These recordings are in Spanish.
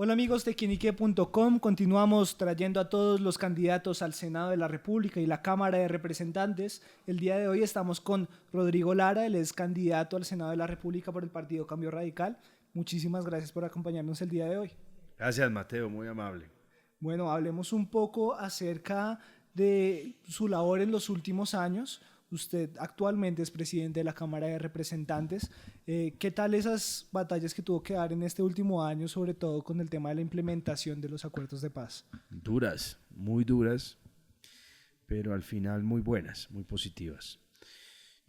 Hola amigos de Quienique.com, continuamos trayendo a todos los candidatos al Senado de la República y la Cámara de Representantes. El día de hoy estamos con Rodrigo Lara, él es candidato al Senado de la República por el partido Cambio Radical. Muchísimas gracias por acompañarnos el día de hoy. Gracias, Mateo, muy amable. Bueno, hablemos un poco acerca de su labor en los últimos años. Usted actualmente es presidente de la Cámara de Representantes. ¿Qué tal esas batallas que tuvo que dar en este último año, sobre todo con el tema de la implementación de los acuerdos de paz? Duras, muy duras, pero al final muy buenas, muy positivas.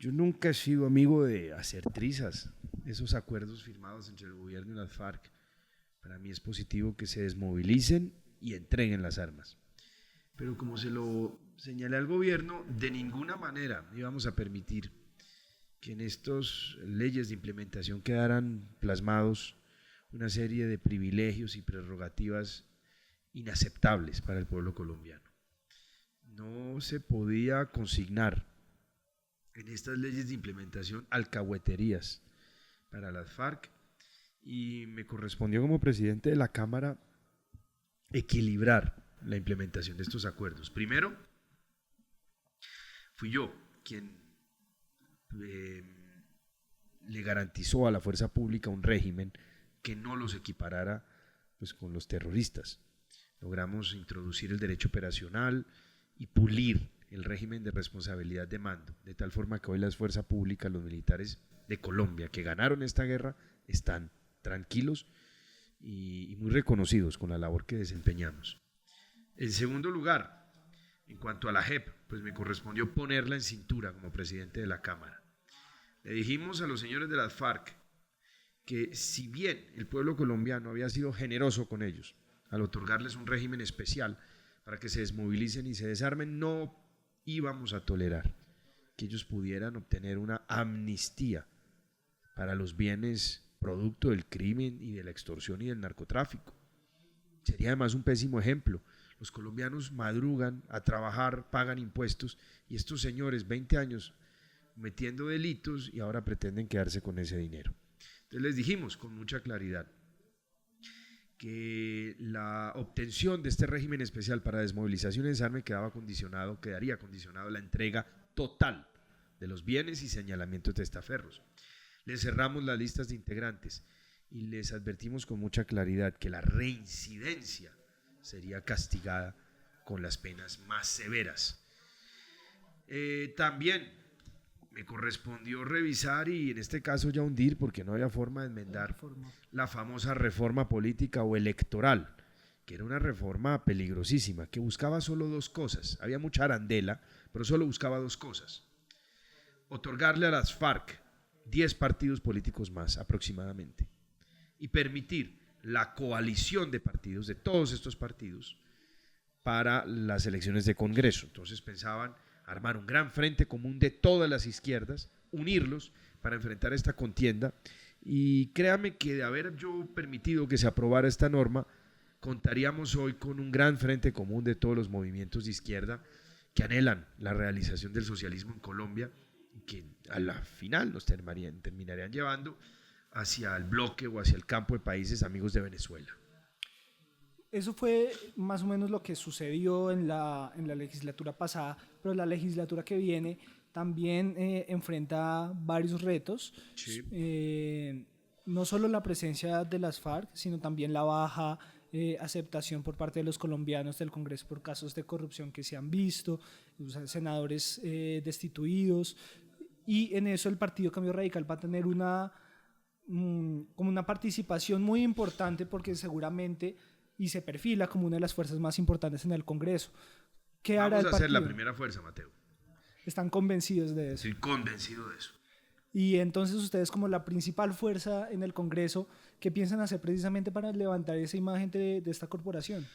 Yo nunca he sido amigo de hacer trizas, esos acuerdos firmados entre el gobierno y las FARC. Para mí es positivo que se desmovilicen y entreguen las armas. Pero como se lo señalé al gobierno, de ninguna manera íbamos a permitir que en estas leyes de implementación quedaran plasmados una serie de privilegios y prerrogativas inaceptables para el pueblo colombiano. No se podía consignar en estas leyes de implementación alcahueterías para las FARC y me correspondió como presidente de la Cámara equilibrar la implementación de estos acuerdos. Primero, fui yo quien le garantizó a la fuerza pública un régimen que no los equiparara pues, con los terroristas. Logramos introducir el derecho operacional y pulir el régimen de responsabilidad de mando, de tal forma que hoy las fuerzas públicas, los militares de Colombia que ganaron esta guerra, están tranquilos y muy reconocidos con la labor que desempeñamos. En segundo lugar, en cuanto a la JEP, pues me correspondió ponerla en cintura como presidente de la Cámara. Le dijimos a los señores de las FARC que si bien el pueblo colombiano había sido generoso con ellos al otorgarles un régimen especial para que se desmovilicen y se desarmen, no íbamos a tolerar que ellos pudieran obtener una amnistía para los bienes producto del crimen y de la extorsión y del narcotráfico. Sería además un pésimo ejemplo. Los colombianos madrugan a trabajar, pagan impuestos y estos señores 20 años metiendo delitos y ahora pretenden quedarse con ese dinero. Entonces les dijimos con mucha claridad que la obtención de este régimen especial para desmovilización y desarme quedaría condicionado a la entrega total de los bienes y señalamientos testaferros. Les cerramos las listas de integrantes y les advertimos con mucha claridad que la reincidencia sería castigada con las penas más severas. También me correspondió revisar y en este caso ya hundir, porque no había forma de enmendar la famosa reforma política o electoral, que era una reforma peligrosísima, que buscaba solo dos cosas. Había mucha arandela, pero solo buscaba dos cosas. Otorgarle a las FARC 10 partidos políticos más aproximadamente y permitir la coalición de partidos, de todos estos partidos, para las elecciones de Congreso. Entonces pensaban armar un gran frente común de todas las izquierdas, unirlos para enfrentar esta contienda y créame que de haber yo permitido que se aprobara esta norma, contaríamos hoy con un gran frente común de todos los movimientos de izquierda que anhelan la realización del socialismo en Colombia y que a la final nos terminarían llevando hacia el bloque o hacia el campo de países amigos de Venezuela. Eso fue más o menos lo que sucedió en la legislatura pasada, pero la legislatura que viene también enfrenta varios retos. Sí. No solo la presencia de las FARC, sino también la baja aceptación por parte de los colombianos del Congreso por casos de corrupción que se han visto, senadores destituidos, y en eso el Partido Cambio Radical va a tener como una participación muy importante porque seguramente y se perfila como una de las fuerzas más importantes en el Congreso. ¿Qué hará el partido? Vamos a ser la primera fuerza, Mateo. ¿Están convencidos de eso? Estoy convencido de eso. Y entonces ustedes como la principal fuerza en el Congreso, ¿qué piensan hacer precisamente para levantar esa imagen de esta corporación?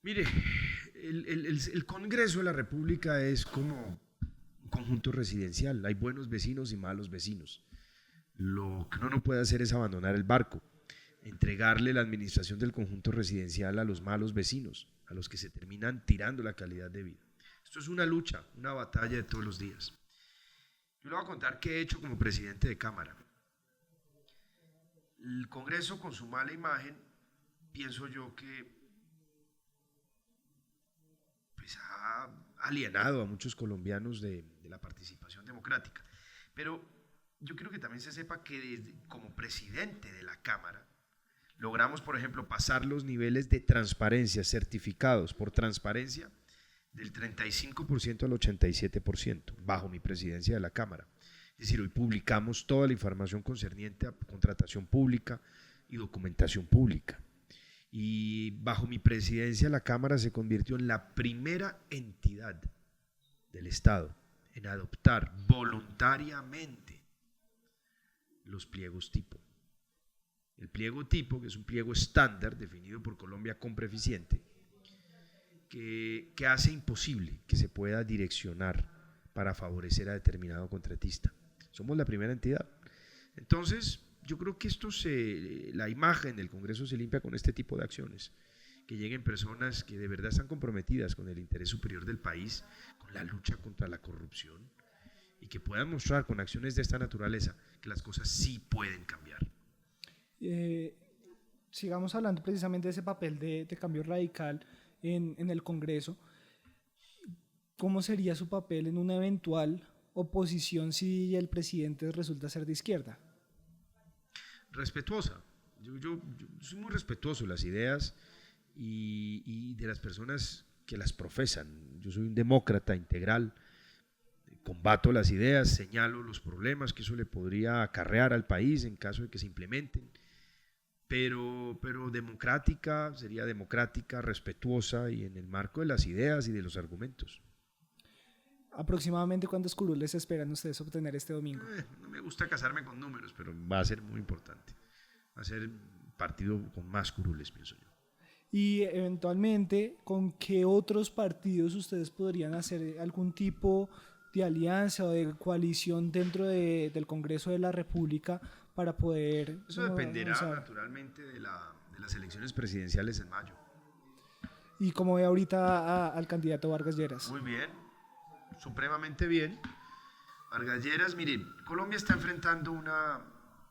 Mire, el Congreso de la República es como un conjunto residencial. Hay buenos vecinos y malos vecinos. Lo que uno no puede hacer es abandonar el barco, entregarle la administración del conjunto residencial a los malos vecinos, a los que se terminan tirando la calidad de vida. Esto es una lucha, una batalla de todos los días. Yo le voy a contar qué he hecho como presidente de Cámara. El Congreso, con su mala imagen, pienso yo que pues, ha alienado a muchos colombianos de la participación democrática. Pero yo quiero que también se sepa que como presidente de la Cámara, logramos, por ejemplo, pasar los niveles de transparencia certificados por transparencia del 35% al 87% bajo mi presidencia de la Cámara. Es decir, hoy publicamos toda la información concerniente a contratación pública y documentación pública. Y bajo mi presidencia la Cámara se convirtió en la primera entidad del Estado en adoptar voluntariamente los pliegos tipo. El pliego tipo, que es un pliego estándar definido por Colombia Compreficiente, que hace imposible que se pueda direccionar para favorecer a determinado contratista. Somos la primera entidad. Entonces, yo creo que la imagen del Congreso se limpia con este tipo de acciones, que lleguen personas que de verdad están comprometidas con el interés superior del país, con la lucha contra la corrupción, y que puedan mostrar con acciones de esta naturaleza que las cosas sí pueden cambiar. Sigamos hablando precisamente de ese papel de cambio radical en el Congreso. ¿Cómo sería su papel en una eventual oposición si el presidente resulta ser de izquierda? Respetuosa. Yo soy muy respetuoso de las ideas y de las personas que las profesan. Yo soy un demócrata integral, combato las ideas, señalo los problemas que eso le podría acarrear al país en caso de que se implementen, pero democrática, sería democrática, respetuosa y en el marco de las ideas y de los argumentos. ¿Aproximadamente cuántos curules esperan ustedes obtener este domingo? No me gusta casarme con números, pero va a ser muy importante. Va a ser el partido con más curules, pienso yo. Y eventualmente, ¿con qué otros partidos ustedes podrían hacer algún tipo de alianza o de coalición dentro del Congreso de la República para poder... Eso dependerá naturalmente de las elecciones presidenciales en mayo. ¿Y cómo ve ahorita al candidato Vargas Lleras? Muy bien, supremamente bien. Vargas Lleras, miren, Colombia está enfrentando una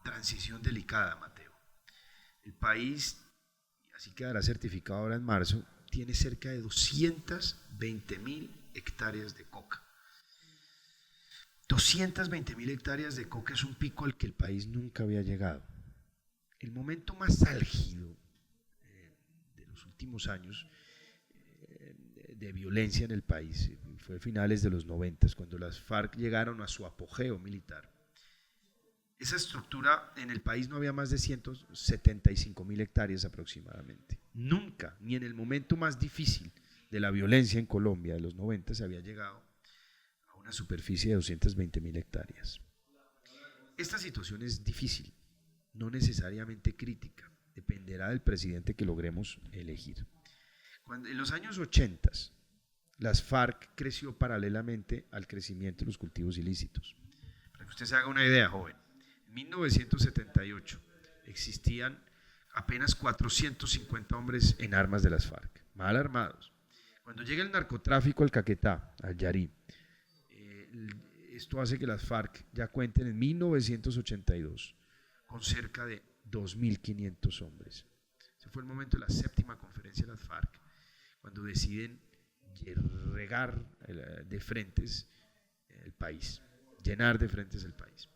transición delicada, Mateo. El país, así quedará certificado ahora en marzo, tiene cerca de 220.000 hectáreas de coca. 220.000 hectáreas de coca es un pico al que el país nunca había llegado. El momento más álgido de los últimos años de violencia en el país fue a finales de los 90, cuando las FARC llegaron a su apogeo militar. Esa estructura en el país no había más de 175.000 hectáreas aproximadamente. Nunca, ni en el momento más difícil de la violencia en Colombia de los 90 se había llegado a una superficie de 220.000 hectáreas. Esta situación es difícil, no necesariamente crítica, dependerá del presidente que logremos elegir. En los años 80, las FARC creció paralelamente al crecimiento de los cultivos ilícitos. Para que usted se haga una idea, joven, en 1978 existían apenas 450 hombres en armas de las FARC, mal armados. Cuando llega el narcotráfico al Caquetá, al Yarí, esto hace que las FARC ya cuenten en 1982 con cerca de 2.500 hombres. Ese fue el momento de la séptima conferencia de las FARC, cuando deciden regar de frentes el país, llenar de frentes el país.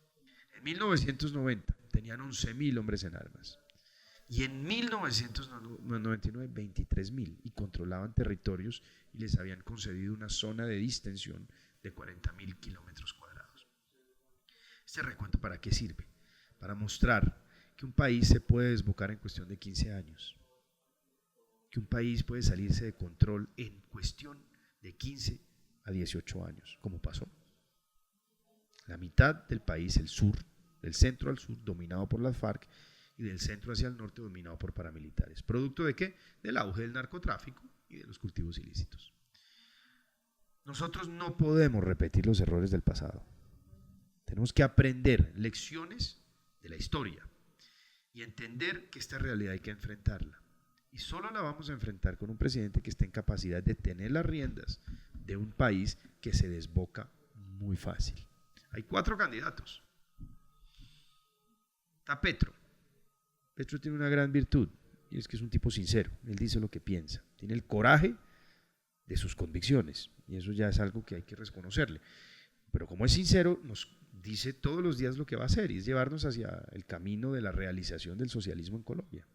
En 1990 tenían 11.000 hombres en armas y en 1999 23.000 y controlaban territorios y les habían concedido una zona de distensión de 40.000 kilómetros cuadrados. ¿Este recuento para qué sirve? Para mostrar que un país se puede desbocar en cuestión de 15 años, que un país puede salirse de control en cuestión de 15 a 18 años, como pasó. La mitad del país, el sur, del centro al sur, dominado por las FARC, y del centro hacia el norte, dominado por paramilitares. ¿Producto de qué? Del auge del narcotráfico y de los cultivos ilícitos. Nosotros no podemos repetir los errores del pasado. Tenemos que aprender lecciones de la historia y entender que esta realidad hay que enfrentarla. Y solo la vamos a enfrentar con un presidente que esté en capacidad de tener las riendas de un país que se desboca muy fácil. Hay 4 candidatos. Está Petro. Petro tiene una gran virtud y es que es un tipo sincero, él dice lo que piensa, tiene el coraje de sus convicciones, y eso ya es algo que hay que reconocerle. Pero como es sincero, nos dice todos los días lo que va a hacer, y es llevarnos hacia el camino de la realización del socialismo en Colombia.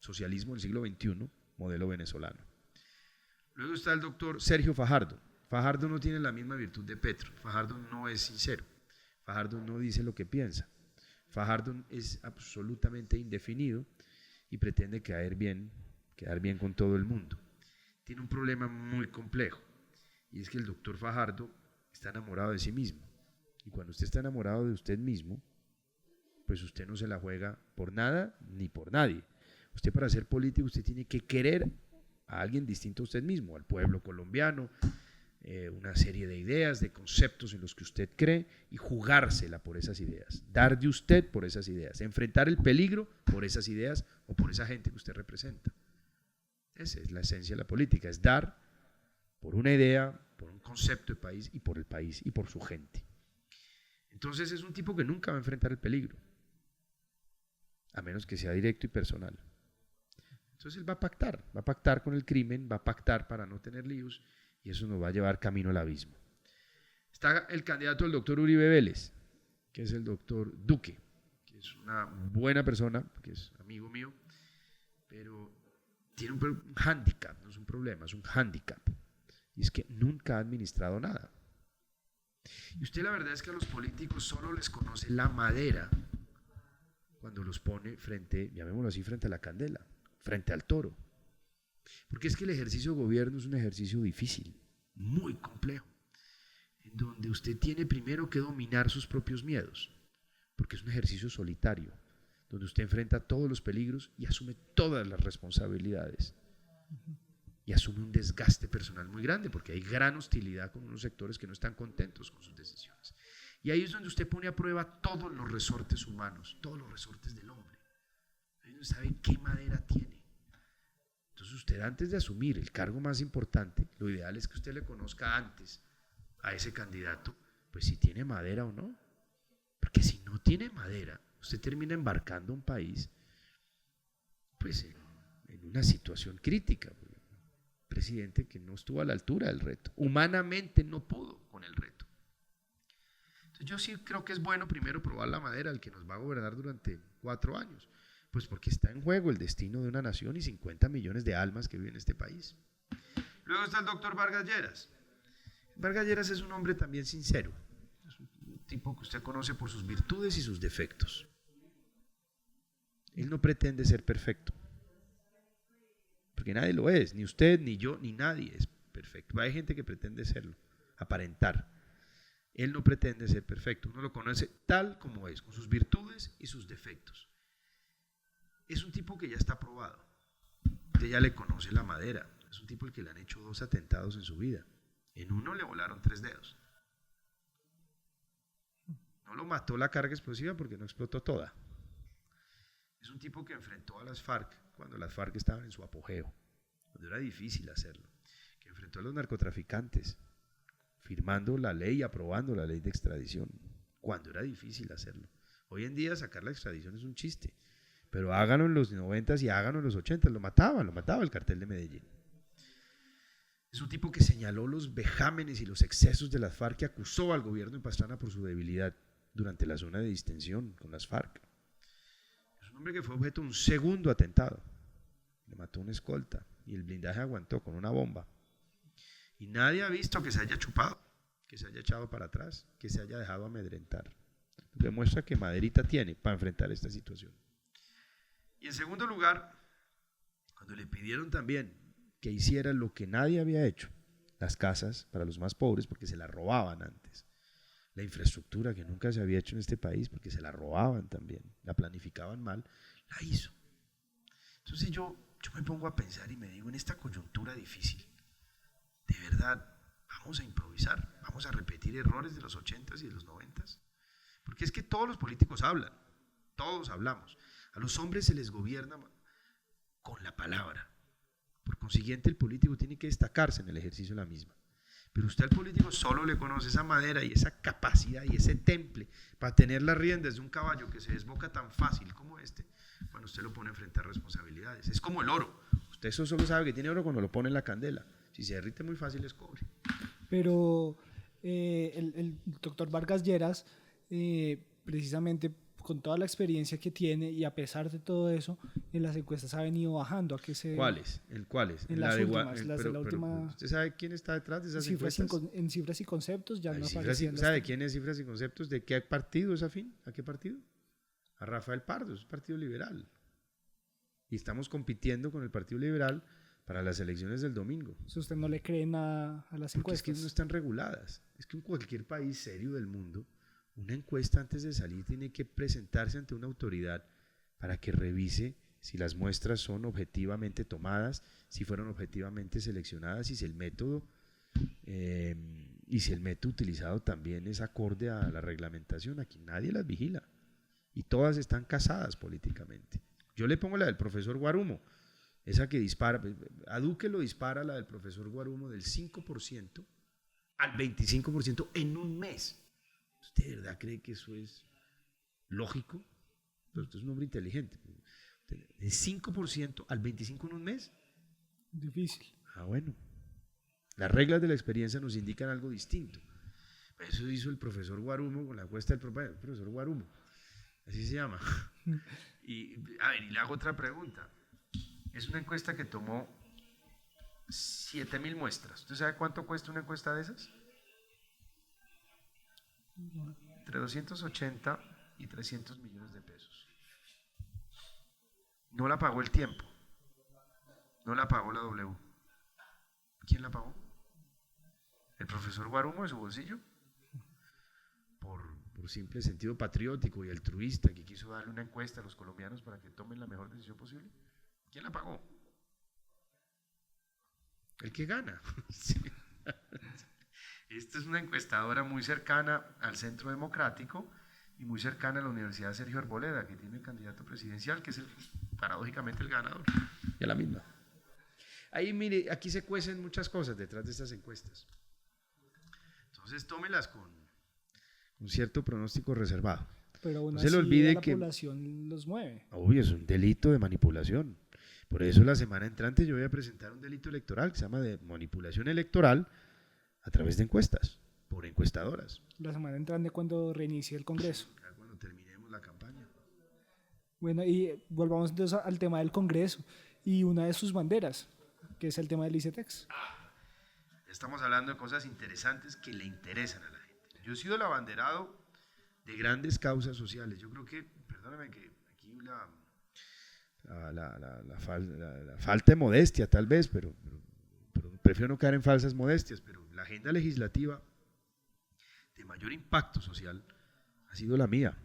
Socialismo del siglo XXI, modelo venezolano. Luego está el doctor Sergio Fajardo. Fajardo no tiene la misma virtud de Petro. Fajardo no es sincero. Fajardo no dice lo que piensa. Fajardo es absolutamente indefinido y pretende quedar bien con todo el mundo. Tiene un problema muy complejo, y es que el doctor Fajardo está enamorado de sí mismo. Y cuando usted está enamorado de usted mismo, pues usted no se la juega por nada ni por nadie. Usted, para ser político, usted tiene que querer a alguien distinto a usted mismo, al pueblo colombiano, una serie de ideas, de conceptos en los que usted cree, y jugársela por esas ideas, dar de usted por esas ideas, enfrentar el peligro por esas ideas o por esa gente que usted representa. Esa es la esencia de la política, es dar por una idea, por un concepto de país y por su gente. Entonces es un tipo que nunca va a enfrentar el peligro, a menos que sea directo y personal. Entonces él va a pactar con el crimen, va a pactar para no tener líos, y eso nos va a llevar camino al abismo. Está el candidato del doctor Uribe Vélez, que es el doctor Duque, que es una buena persona, que es amigo mío, pero tiene un hándicap, no es un problema, es un hándicap, y es que nunca ha administrado nada. Y usted, la verdad es que a los políticos solo les conoce la madera cuando los pone frente, llamémoslo así, frente a la candela, frente al toro. Porque es que el ejercicio de gobierno es un ejercicio difícil, muy complejo, en donde usted tiene primero que dominar sus propios miedos, porque es un ejercicio solitario, donde usted enfrenta todos los peligros y asume todas las responsabilidades. Y asume un desgaste personal muy grande, porque hay gran hostilidad con unos sectores que no están contentos con sus decisiones. Y ahí es donde usted pone a prueba todos los resortes humanos, todos los resortes del hombre. Ahí no sabe qué madera tiene. Entonces usted, antes de asumir el cargo más importante, lo ideal es que usted le conozca antes a ese candidato, pues si tiene madera o no. Porque si no tiene madera, usted termina embarcando un país pues en una situación crítica. Presidente que no estuvo a la altura del reto, humanamente no pudo con el reto. Entonces yo sí creo que es bueno primero probar la madera al que nos va a gobernar durante 4 años, pues porque está en juego el destino de una nación y 50 millones de almas que viven en este país. Luego está el doctor Vargas Lleras. Vargas Lleras es un hombre también sincero, es un tipo que usted conoce por sus virtudes y sus defectos. Él no pretende ser perfecto, porque nadie lo es, ni usted, ni yo, ni nadie es perfecto. Hay gente que pretende serlo, aparentar. Él no pretende ser perfecto, uno lo conoce tal como es, con sus virtudes y sus defectos. Es un tipo que ya está probado, usted ya le conoce la madera, es un tipo al que le han hecho 2 atentados en su vida. En uno le volaron 3 dedos. No lo mató la carga explosiva porque no explotó toda. Es un tipo que enfrentó a las FARC cuando las FARC estaban en su apogeo, cuando era difícil hacerlo, que enfrentó a los narcotraficantes, firmando la ley y aprobando la ley de extradición, cuando era difícil hacerlo. Hoy en día sacar la extradición es un chiste, pero háganlo en los 90s y háganlo en los 80s, lo mataba el cartel de Medellín. Es un tipo que señaló los vejámenes y los excesos de las FARC, que acusó al gobierno de Pastrana por su debilidad durante la zona de distensión con las FARC. Un hombre que fue objeto de un segundo atentado, le mató una escolta y el blindaje aguantó con una bomba, y nadie ha visto que se haya chupado, que se haya echado para atrás, que se haya dejado amedrentar. Demuestra que maderita tiene para enfrentar esta situación. Y en segundo lugar, cuando le pidieron también que hiciera lo que nadie había hecho, las casas para los más pobres, porque se las robaban antes, la infraestructura que nunca se había hecho en este país, porque se la robaban también, la planificaban mal, la hizo. Entonces yo me pongo a pensar y me digo, en esta coyuntura difícil, de verdad, vamos a improvisar, vamos a repetir errores de los 80s y de los 90s, porque es que todos los políticos hablan, todos hablamos, a los hombres se les gobierna con la palabra, por consiguiente el político tiene que destacarse en el ejercicio de la misma. Pero usted al político solo le conoce esa madera y esa capacidad y ese temple para tener las riendas de un caballo que se desboca tan fácil como este, cuando usted lo pone frente a responsabilidades. Es como el oro. Usted eso solo sabe que tiene oro cuando lo pone en la candela. Si se derrite muy fácil es cobre. Pero el doctor Vargas Lleras, precisamente con toda la experiencia que tiene y a pesar de todo eso, en las encuestas ha venido bajando. ¿A qué se debe? ¿Cuáles? ¿En cuáles? En las últimas, las de la última. ¿Usted sabe quién está detrás de esas cifras encuestas? En cifras y conceptos ya Hay no cifras aparecían. ¿Sabe quién es cifras y conceptos? ¿De qué partido es afín? ¿A qué partido? A Rafael Pardo, es Partido Liberal. Y estamos compitiendo con el Partido Liberal para las elecciones del domingo. Si usted no le cree nada a las Porque encuestas. es que no están reguladas. Es que en cualquier país serio del mundo, una encuesta antes de salir tiene que presentarse ante una autoridad para que revise si las muestras son objetivamente tomadas, si fueron objetivamente seleccionadas y si el método utilizado también es acorde a la reglamentación. Aquí nadie las vigila y todas están casadas políticamente. Yo le pongo la del profesor Guarumo, esa que dispara, a Duque lo dispara la del profesor Guarumo del 5% al 25% en un mes. ¿Usted de verdad cree que eso es lógico? Pero usted es un hombre inteligente. ¿De 5% al 25% en un mes? Difícil. Ah, bueno. Las reglas de la experiencia nos indican algo distinto. Eso hizo el profesor Guarumo con la encuesta del profesor Guarumo. Así se llama. Y le hago otra pregunta. Es una encuesta que tomó 7,000 muestras. ¿Usted sabe cuánto cuesta una encuesta de esas? Entre 280 y 300 millones de pesos. No la pagó El Tiempo. No la pagó la W. ¿Quién la pagó? ¿El profesor Guarumo de su bolsillo? Por simple sentido patriótico y altruista que quiso darle una encuesta a los colombianos para que tomen la mejor decisión posible. ¿Quién la pagó? El que gana. Sí. Esta es una encuestadora muy cercana al Centro Democrático y muy cercana a la Universidad Sergio Arboleda, que tiene el candidato presidencial, que es paradójicamente el ganador. Y a la misma. Ahí, mire, aquí se cuecen muchas cosas detrás de estas encuestas. Entonces, tómelas con un cierto pronóstico reservado. Pero aún no así se le olvide la que población los mueve. Obvio, es un delito de manipulación. Por eso la semana entrante yo voy a presentar un delito electoral que se llama de manipulación electoral a través de encuestas, por encuestadoras. La semana entrante cuando reinicie el Congreso. Ya cuando terminemos la campaña. Bueno, y volvamos entonces al tema del Congreso y una de sus banderas, que es el tema del ICETEX. Estamos hablando de cosas interesantes que le interesan a la gente. Yo he sido el abanderado de grandes causas sociales. Yo creo que, perdóname que aquí la falta de modestia tal vez, pero prefiero no caer en falsas modestias, pero la agenda legislativa de mayor impacto social ha sido la mía.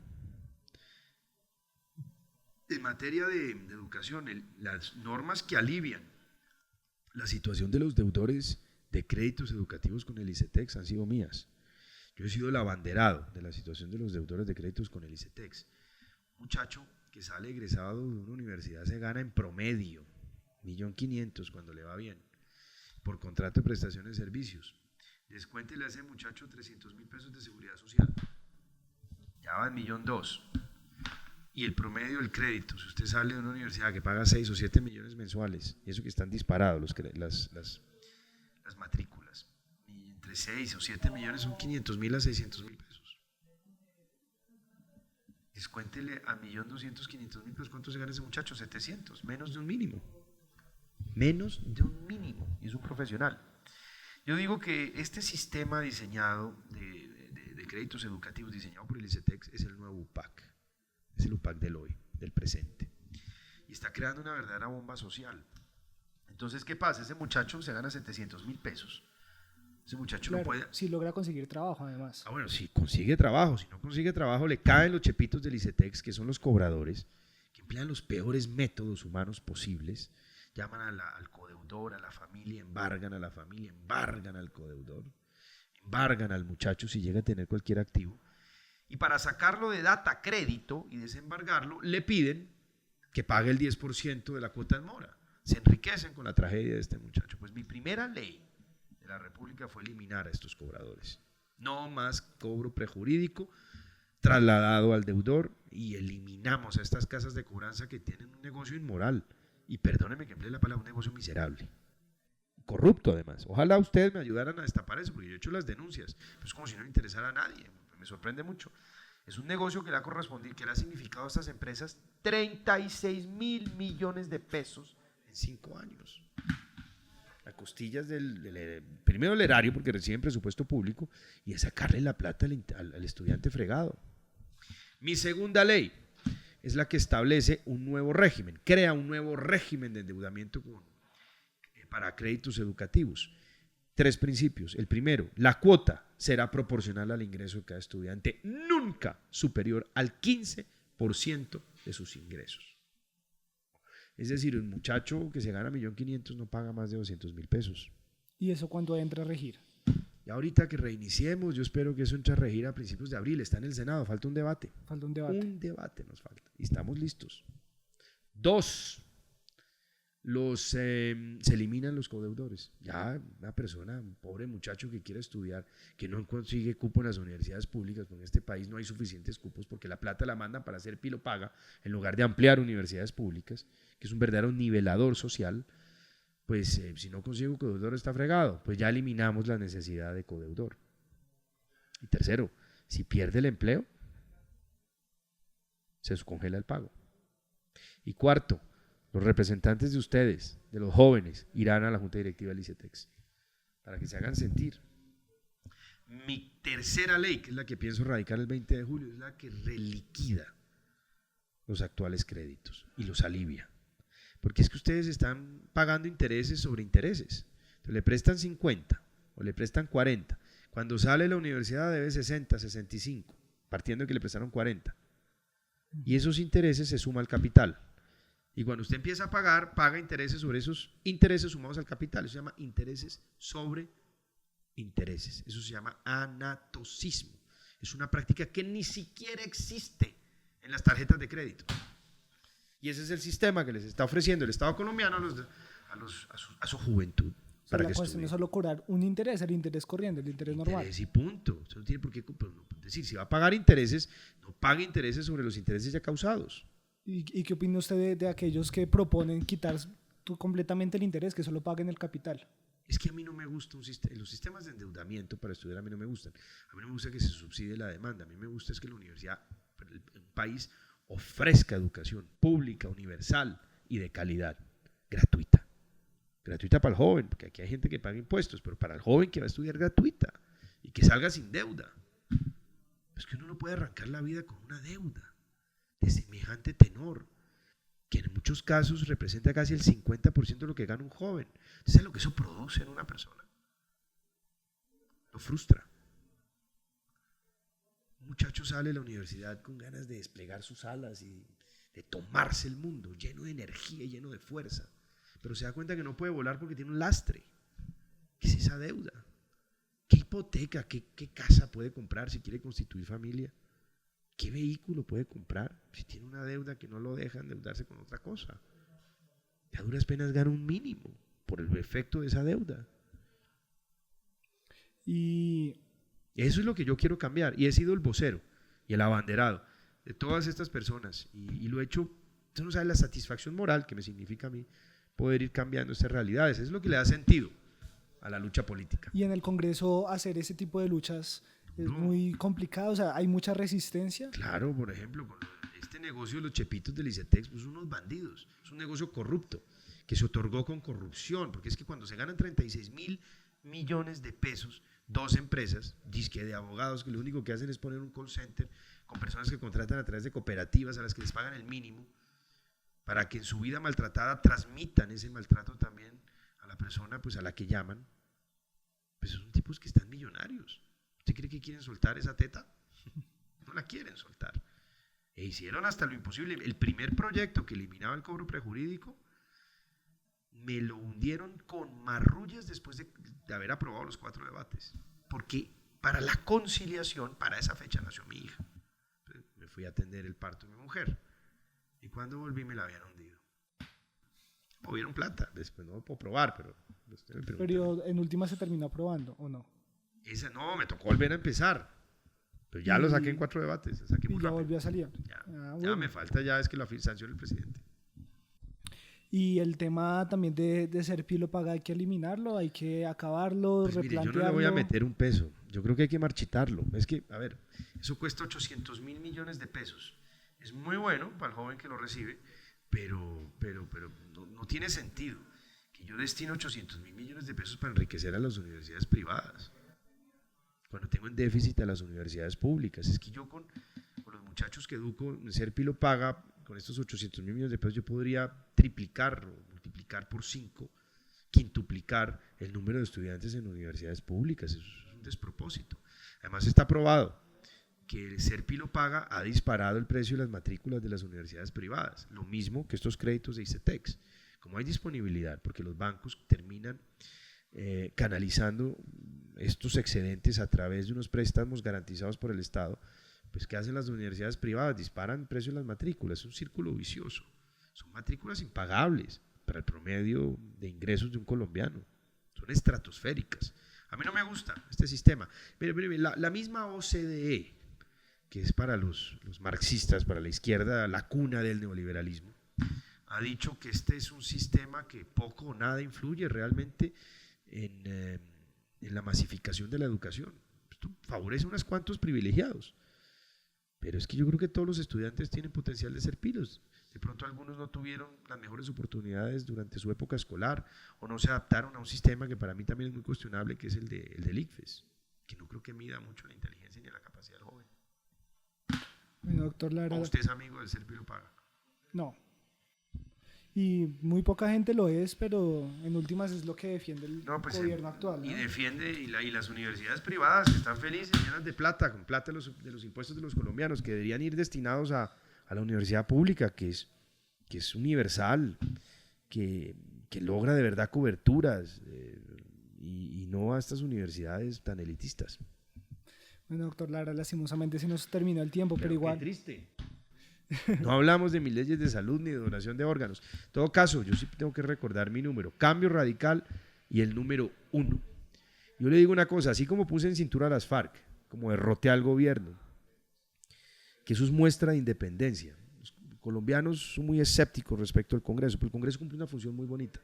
En materia de educación, las normas que alivian la situación de los deudores de créditos educativos con el ICETEX han sido mías. Yo he sido el abanderado de la situación de los deudores de créditos con el ICETEX. Un muchacho que sale egresado de una universidad se gana en promedio 1.500.000 cuando le va bien, por contrato de prestación de servicios. Descuéntele a ese muchacho 300.000 pesos de seguridad social. Ya va en 1.200.000. Y el promedio del crédito, si usted sale de una universidad que paga 6 o 7 millones mensuales, y eso que están disparados las matrículas, y entre 6 o 7 millones son 500.000 a 600.000 pesos. Descuéntele a 1.200.000, 500.000 pesos, ¿cuánto se gana ese muchacho? 700, menos de un mínimo. Menos de un mínimo, y es un profesional. Yo digo que este sistema diseñado de créditos educativos, diseñado por el ICETEX, es el nuevo UPAC. Es el UPAC del hoy, del presente. Y está creando una verdadera bomba social. Entonces, ¿qué pasa? Ese muchacho se gana 700.000 pesos. Ese muchacho claro, no puede... Si logra conseguir trabajo, además. Bueno, si consigue trabajo. Si no consigue trabajo, le caen los chepitos del ICETEX, que son los cobradores, que emplean los peores métodos humanos posibles. Llaman al codeudor, a la familia, embargan a la familia, embargan al codeudor, embargan al muchacho si llega a tener cualquier activo. Y para sacarlo de data crédito y desembargarlo, le piden que pague el 10% de la cuota en mora. Se enriquecen con la tragedia de este muchacho. Pues mi primera ley, de la República fue eliminar a estos cobradores. No más cobro prejurídico trasladado al deudor, y eliminamos a estas casas de cobranza que tienen un negocio inmoral. Y perdónenme que emplee la palabra, un negocio miserable. Corrupto, además. Ojalá ustedes me ayudaran a destapar eso, porque yo he hecho las denuncias. Pues como si no le interesara a nadie. Me sorprende mucho. Es un negocio que le ha correspondido, que le ha significado a estas empresas 36.000 millones de pesos en 5 años. A costillas primero del erario, porque reciben presupuesto público, y de sacarle la plata al estudiante fregado. Mi segunda ley es la que establece un nuevo régimen, crea un nuevo régimen de endeudamiento para créditos educativos. 3 principios. El primero, la cuota será proporcional al ingreso de cada estudiante, nunca superior al 15% de sus ingresos. Es decir, un muchacho que se gana 1.500.000 no paga más de 200.000 pesos. ¿Y eso cuándo entra a regir? Y ahorita que reiniciemos, yo espero que eso entre a regir a principios de abril. Está en el Senado, falta un debate. Falta un debate. Un debate nos falta y estamos listos. 2, se eliminan los codeudores. Ya una persona, un pobre muchacho que quiere estudiar, que no consigue cupo en las universidades públicas, porque en este país no hay suficientes cupos porque la plata la mandan para hacer pilo paga en lugar de ampliar universidades públicas, que es un verdadero nivelador social. Pues si no consigo codeudor está fregado, pues ya eliminamos la necesidad de codeudor. Y tercero, si pierde el empleo, se congela el pago. Y cuarto, los representantes de ustedes, de los jóvenes, irán a la Junta Directiva del ICETEX para que se hagan sentir. Mi tercera ley, que es la que pienso radicar el 20 de julio, es la que reliquida los actuales créditos y los alivia. Porque es que ustedes están pagando intereses sobre intereses. Entonces, le prestan 50 o le prestan 40. Cuando sale de la universidad debe 60, 65, partiendo de que le prestaron 40. Y esos intereses se suman al capital. Y cuando usted empieza a pagar, paga intereses sobre esos intereses sumados al capital. Eso se llama intereses sobre intereses. Eso se llama anatocismo. Es una práctica que ni siquiera existe en las tarjetas de crédito. Y ese es el sistema que les está ofreciendo el Estado colombiano a su juventud. O sea, la cuestión no es solo cobrar un interés, el interés corriente, el interés normal. Y punto. Usted no tiene por qué. Es decir, si va a pagar intereses, no pague intereses sobre los intereses ya causados. ¿Y qué opina usted de aquellos que proponen quitar completamente el interés, que solo paguen el capital? Es que a mí no me gusta los sistemas de endeudamiento para estudiar, a mí no me gustan. A mí no me gusta que se subsidie la demanda. A mí me gusta es que la universidad, el país, ofrezca educación pública, universal y de calidad, gratuita. Gratuita para el joven, porque aquí hay gente que paga impuestos, pero para el joven que va a estudiar gratuita y que salga sin deuda. Es que uno no puede arrancar la vida con una deuda de semejante tenor, que en muchos casos representa casi el 50% de lo que gana un joven. Entonces, ¿sabes lo que eso produce en una persona? Lo frustra. Un muchacho sale de la universidad con ganas de desplegar sus alas y de tomarse el mundo, lleno de energía y lleno de fuerza, pero se da cuenta que no puede volar porque tiene un lastre. ¿Qué es esa deuda? ¿Qué hipoteca, qué casa puede comprar si quiere constituir familia? ¿Qué vehículo puede comprar si tiene una deuda que no lo deja endeudarse con otra cosa? Y a duras penas gana un mínimo por el efecto de esa deuda. Y eso es lo que yo quiero cambiar, y he sido el vocero y el abanderado de todas estas personas, y lo he hecho. Usted no sabe la satisfacción moral que me significa a mí poder ir cambiando estas realidades. Es lo que le da sentido a la lucha política. Y en el Congreso hacer ese tipo de luchas es muy complicado, o sea, hay mucha resistencia. Claro, por ejemplo, con este negocio de los chepitos del ICETEX, pues unos bandidos, es un negocio corrupto, que se otorgó con corrupción, porque es que cuando se ganan 36.000 millones de pesos, 2 empresas, disque de abogados, que lo único que hacen es poner un call center con personas que contratan a través de cooperativas a las que les pagan el mínimo, para que en su vida maltratada transmitan ese maltrato también a la persona pues a la que llaman. Pues son tipos que están millonarios. ¿Usted cree que quieren soltar esa teta? No la quieren soltar. E hicieron hasta lo imposible. El primer proyecto que eliminaba el cobro prejurídico me lo hundieron con marrullas después de haber aprobado los 4 debates. Porque para la conciliación, para esa fecha nació mi hija. Entonces, me fui a atender el parto de mi mujer. Y cuando volví me la habían hundido. movieron plata, después no lo puedo probar, pero usted me pregunta. Pero en última se terminó aprobando, ¿o no? Esa no, me tocó volver a empezar. Pero ya lo saqué en 4 debates. Saqué Y muy ya rápido. volvió a salir. Ya, Bueno. ya me falta ya es que lo sancione el presidente. Y el tema también de ser pilo paga, hay que eliminarlo, hay que acabarlo, Pues mire, yo replantearlo. no le voy a meter un peso. Yo creo que hay que marchitarlo. Es que, a ver, eso cuesta 800.000 millones de pesos. Es muy bueno para el joven que lo recibe, pero no tiene sentido que yo destine 800.000 millones de pesos para enriquecer a las universidades privadas, cuando tengo en déficit a las universidades públicas. Es que yo con los muchachos que educo, Serpi lo paga, con estos 800.000 millones de pesos yo podría triplicar o multiplicar por 5, quintuplicar el número de estudiantes en universidades públicas. Eso es un despropósito. Además está probado que el Serpi lo paga ha disparado el precio de las matrículas de las universidades privadas, lo mismo que estos créditos de ICETEX. Como hay disponibilidad, porque los bancos terminan canalizando estos excedentes a través de unos préstamos garantizados por el Estado, pues ¿qué hacen las universidades privadas? Disparan el precio de las matrículas, es un círculo vicioso. Son matrículas impagables para el promedio de ingresos de un colombiano, son estratosféricas. A mí no me gusta este sistema. Mire, la misma OCDE, que es para los marxistas, para la izquierda, la cuna del neoliberalismo, ha dicho que este es un sistema que poco o nada influye realmente en la masificación de la educación. Esto favorece a unos cuantos privilegiados, pero es que yo creo que todos los estudiantes tienen potencial de ser pilos. De pronto algunos no tuvieron las mejores oportunidades durante su época escolar o no se adaptaron a un sistema que para mí también es muy cuestionable, que es el del ICFES, que no creo que mida mucho la inteligencia ni la capacidad del joven. Bueno, doctor Lara. ¿O usted es amigo del Serpi lo paga? No. Y muy poca gente lo es, pero en últimas es lo que defiende el gobierno actual, ¿no? Y defiende, y las universidades privadas que están felices, llenas de plata, con plata de los impuestos de los colombianos, que deberían ir destinados a la universidad pública, que es universal, que logra de verdad coberturas, y no a estas universidades tan elitistas. Bueno, doctor Lara, lastimosamente se nos terminó el tiempo, pero igual. Qué triste. No hablamos de mis leyes de salud ni de donación de órganos. En todo caso, yo sí tengo que recordar mi número, Cambio Radical y el número 1. Yo le digo una cosa, así como puse en cintura a las FARC, como derroté al gobierno, que eso es muestra de independencia. Los colombianos son muy escépticos respecto al Congreso, pero el Congreso cumple una función muy bonita,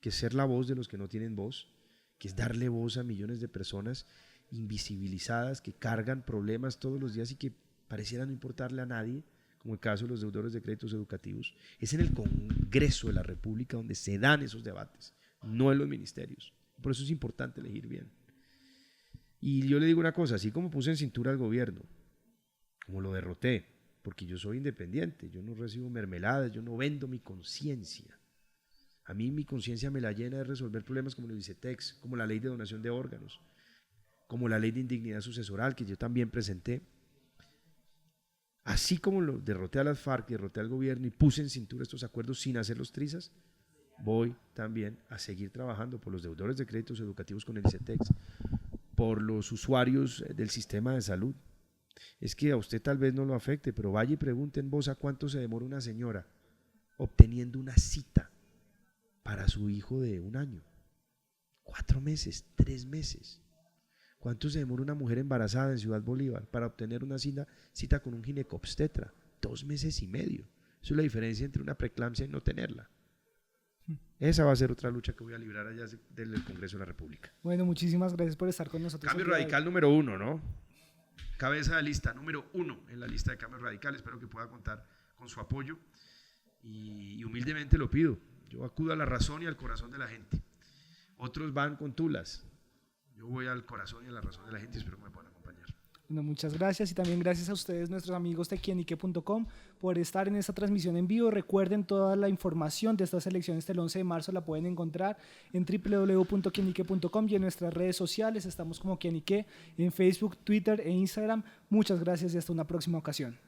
que es ser la voz de los que no tienen voz, que es darle voz a millones de personas invisibilizadas que cargan problemas todos los días y que pareciera no importarle a nadie, como el caso de los deudores de créditos educativos. Es en el Congreso de la República donde se dan esos debates, no en los ministerios. Por eso es importante elegir bien. Y yo le digo una cosa, así como puse en cintura al gobierno, como lo derroté, porque yo soy independiente, yo no recibo mermeladas, yo no vendo mi conciencia. A mí mi conciencia me la llena de resolver problemas como el ICETEX, como la ley de donación de órganos, como la ley de indignidad sucesoral que yo también presenté. Así como lo derroté a las FARC, derroté al gobierno y puse en cintura estos acuerdos sin hacer los trizas, voy también a seguir trabajando por los deudores de créditos educativos con el ICETEX, por los usuarios del sistema de salud. Es que a usted tal vez no lo afecte, pero vaya y pregunte en voz a cuánto se demora una señora obteniendo una cita para su hijo de 1 año. 4 meses, 3 meses. ¿Cuánto se demora una mujer embarazada en Ciudad Bolívar para obtener una cita con un ginecobstetra? 2 meses y medio. Eso es la diferencia entre una preeclampsia y no tenerla. Esa va a ser otra lucha que voy a librar allá del Congreso de la República. Bueno, muchísimas gracias por estar con nosotros. Cambio Radical número 1, ¿no? Cabeza de lista, número 1 en la lista de Cambio Radical. Espero que pueda contar con su apoyo y humildemente lo pido. Yo acudo a la razón y al corazón de la gente. Otros van con tulas. Yo voy al corazón y a la razón de la gente y espero que me puedan acompañar. Bueno, muchas gracias y también gracias a ustedes, nuestros amigos de quienique.com, por estar en esta transmisión en vivo. Recuerden, toda la información de estas elecciones del 11 de marzo la pueden encontrar en www.quienique.com y en nuestras redes sociales. Estamos como Quienique en Facebook, Twitter e Instagram. Muchas gracias y hasta una próxima ocasión.